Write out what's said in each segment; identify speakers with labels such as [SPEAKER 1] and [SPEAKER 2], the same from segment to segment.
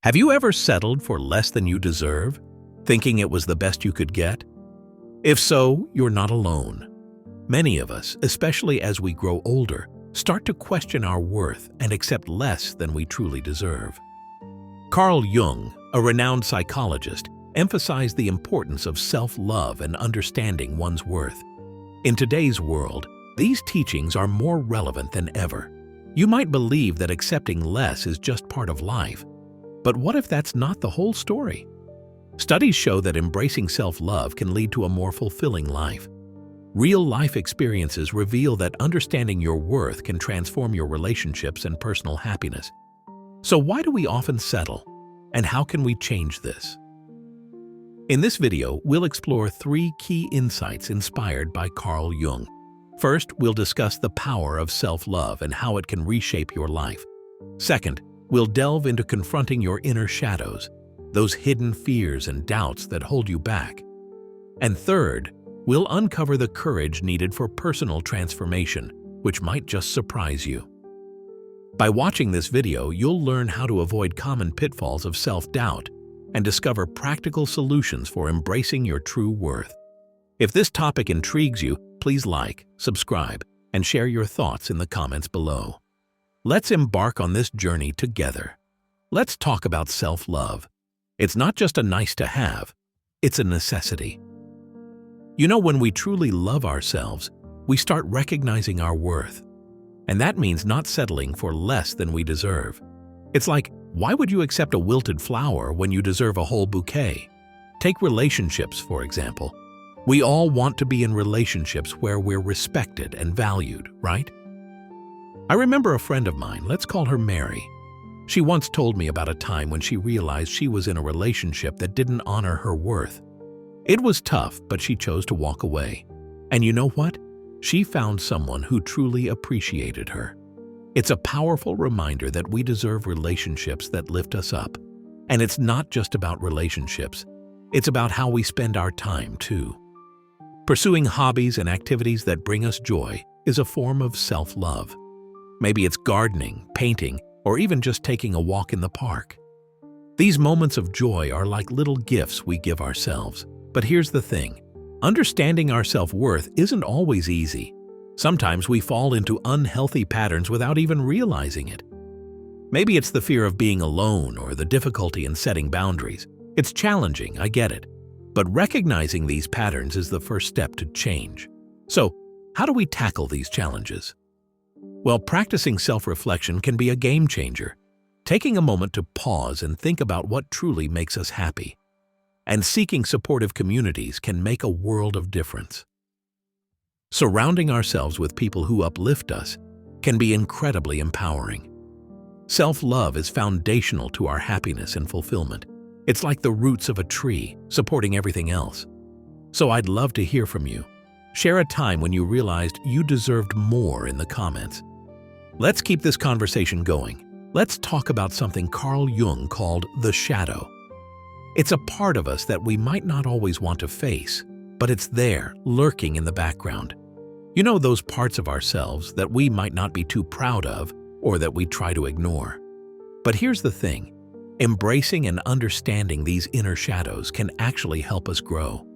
[SPEAKER 1] Have you ever settled for less than you deserve, thinking it was the best you could get? If so, you're not alone. Many of us, especially as we grow older, start to question our worth and accept less than we truly deserve. Carl Jung, a renowned psychologist, emphasized the importance of self-love and understanding one's worth. In today's world, these teachings are more relevant than ever. You might believe that accepting less is just part of life. But what if that's not the whole story? Studies show that embracing self-love can lead to a more fulfilling life. Real-life experiences reveal that understanding your worth can transform your relationships and personal happiness. So why do we often settle? And how can we change this? In this video, we'll explore 3 key insights inspired by Carl Jung. First, we'll discuss the power of self-love and how it can reshape your life. Second, we'll delve into confronting your inner shadows, those hidden fears and doubts that hold you back. And third, we'll uncover the courage needed for personal transformation, which might just surprise you. By watching this video, you'll learn how to avoid common pitfalls of self-doubt and discover practical solutions for embracing your true worth. If this topic intrigues you, please like, subscribe, and share your thoughts in the comments below. Let's embark on this journey together. Let's talk about self-love. It's not just a nice-to-have, it's a necessity. You know, when we truly love ourselves, we start recognizing our worth. And that means not settling for less than we deserve. It's like, why would you accept a wilted flower when you deserve a whole bouquet? Take relationships, for example. We all want to be in relationships where we're respected and valued, right? I remember a friend of mine, let's call her Mary. She once told me about a time when she realized she was in a relationship that didn't honor her worth. It was tough, but she chose to walk away. And you know what? She found someone who truly appreciated her. It's a powerful reminder that we deserve relationships that lift us up. And it's not just about relationships. It's about how we spend our time, too. Pursuing hobbies and activities that bring us joy is a form of self-love. Maybe it's gardening, painting, or even just taking a walk in the park. These moments of joy are like little gifts we give ourselves. But here's the thing. Understanding our self-worth isn't always easy. Sometimes we fall into unhealthy patterns without even realizing it. Maybe it's the fear of being alone or the difficulty in setting boundaries. It's challenging, I get it. But recognizing these patterns is the first step to change. So, how do we tackle these challenges? Well, practicing self-reflection can be a game changer. Taking a moment to pause and think about what truly makes us happy. And seeking supportive communities can make a world of difference. Surrounding ourselves with people who uplift us can be incredibly empowering. Self-love is foundational to our happiness and fulfillment. It's like the roots of a tree, supporting everything else. So I'd love to hear from you. Share a time when you realized you deserved more in the comments. Let's keep this conversation going. Let's talk about something Carl Jung called the shadow. It's a part of us that we might not always want to face, but it's there, lurking in the background. You know, those parts of ourselves that we might not be too proud of or that we try to ignore. But here's the thing. Embracing and understanding these inner shadows can actually help us grow.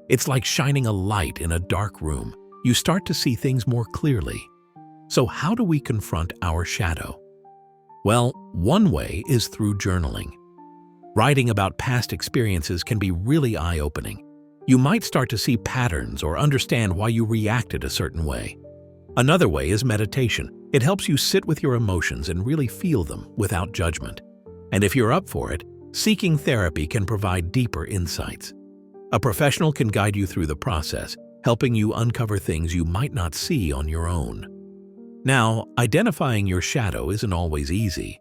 [SPEAKER 1] It's like shining a light in a dark room. You start to see things more clearly. So how do we confront our shadow? Well, one way is through journaling. Writing about past experiences can be really eye-opening. You might start to see patterns or understand why you reacted a certain way. Another way is meditation. It helps you sit with your emotions and really feel them without judgment. And if you're up for it, seeking therapy can provide deeper insights. A professional can guide you through the process, helping you uncover things you might not see on your own. Now, identifying your shadow isn't always easy.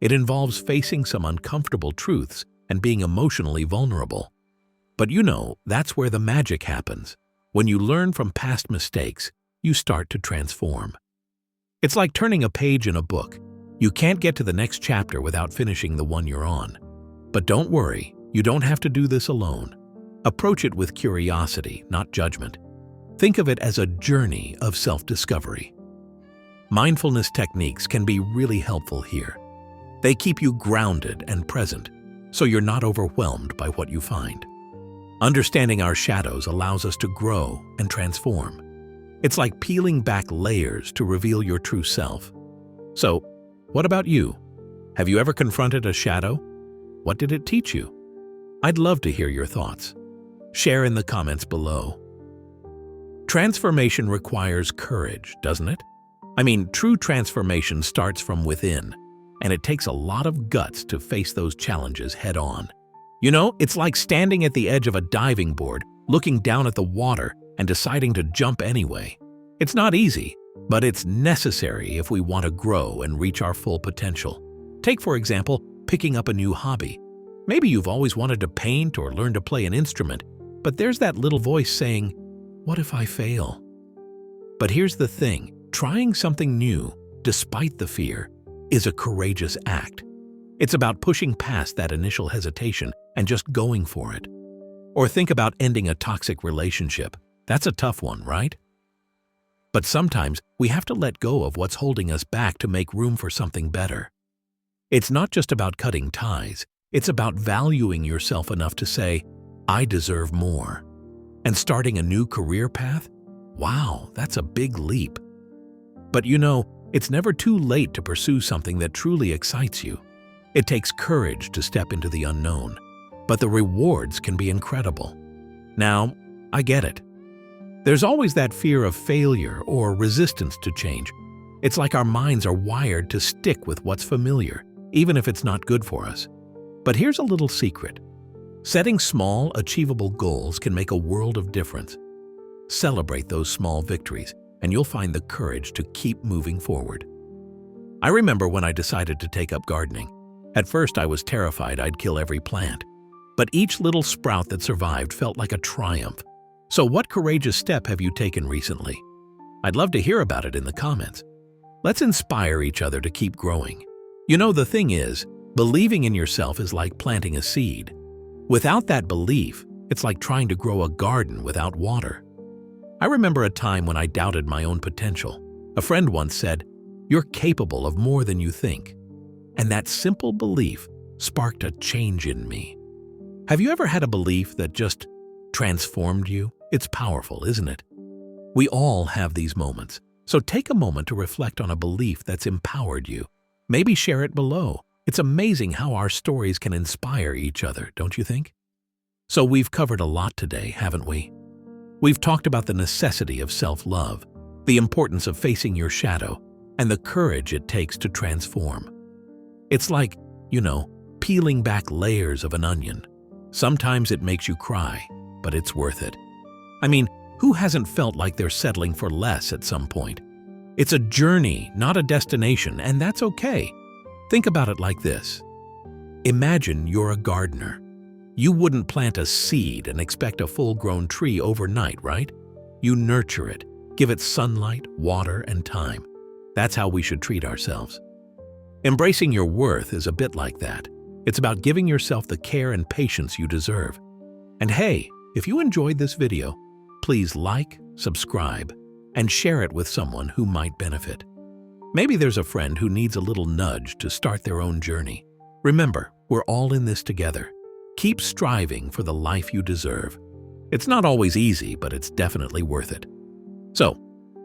[SPEAKER 1] It involves facing some uncomfortable truths and being emotionally vulnerable. But you know, that's where the magic happens. When you learn from past mistakes, you start to transform. It's like turning a page in a book. You can't get to the next chapter without finishing the one you're on. But don't worry, you don't have to do this alone. Approach it with curiosity, not judgment. Think of it as a journey of self-discovery. Mindfulness techniques can be really helpful here. They keep you grounded and present, so you're not overwhelmed by what you find. Understanding our shadows allows us to grow and transform. It's like peeling back layers to reveal your true self. So, what about you? Have you ever confronted a shadow? What did it teach you? I'd love to hear your thoughts. Share in the comments below. Transformation requires courage, doesn't it? I mean, true transformation starts from within, and it takes a lot of guts to face those challenges head-on. You know, it's like standing at the edge of a diving board, looking down at the water and deciding to jump anyway. It's not easy, but it's necessary if we want to grow and reach our full potential. Take, for example, picking up a new hobby. Maybe you've always wanted to paint or learn to play an instrument, but there's that little voice saying, "What if I fail?" But here's the thing, trying something new, despite the fear, is a courageous act. It's about pushing past that initial hesitation and just going for it. Or think about ending a toxic relationship. That's a tough one, right? But sometimes we have to let go of what's holding us back to make room for something better. It's not just about cutting ties, it's about valuing yourself enough to say, "I deserve more." And starting a new career path? Wow, that's a big leap. But you know, it's never too late to pursue something that truly excites you. It takes courage to step into the unknown, but the rewards can be incredible. Now, I get it. There's always that fear of failure or resistance to change. It's like our minds are wired to stick with what's familiar, even if it's not good for us. But here's a little secret. Setting small, achievable goals can make a world of difference. Celebrate those small victories, and you'll find the courage to keep moving forward. I remember when I decided to take up gardening. At first, I was terrified I'd kill every plant, but each little sprout that survived felt like a triumph. So what courageous step have you taken recently? I'd love to hear about it in the comments. Let's inspire each other to keep growing. You know, the thing is, believing in yourself is like planting a seed. Without that belief, it's like trying to grow a garden without water. I remember a time when I doubted my own potential. A friend once said, "You're capable of more than you think." And that simple belief sparked a change in me. Have you ever had a belief that just transformed you? It's powerful, isn't it? We all have these moments, so take a moment to reflect on a belief that's empowered you. Maybe share it below. It's amazing how our stories can inspire each other, don't you think? So we've covered a lot today, haven't we? We've talked about the necessity of self-love, the importance of facing your shadow, and the courage it takes to transform. It's like, you know, peeling back layers of an onion. Sometimes it makes you cry, but it's worth it. I mean, who hasn't felt like they're settling for less at some point? It's a journey, not a destination, and that's okay. Think about it like this. Imagine you're a gardener. You wouldn't plant a seed and expect a full-grown tree overnight, right? You nurture it, give it sunlight, water, and time. That's how we should treat ourselves. Embracing your worth is a bit like that. It's about giving yourself the care and patience you deserve. And hey, if you enjoyed this video, please like, subscribe, and share it with someone who might benefit. Maybe there's a friend who needs a little nudge to start their own journey. Remember, we're all in this together. Keep striving for the life you deserve. It's not always easy, but it's definitely worth it. So,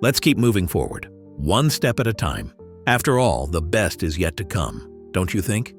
[SPEAKER 1] let's keep moving forward, one step at a time. After all, the best is yet to come, don't you think?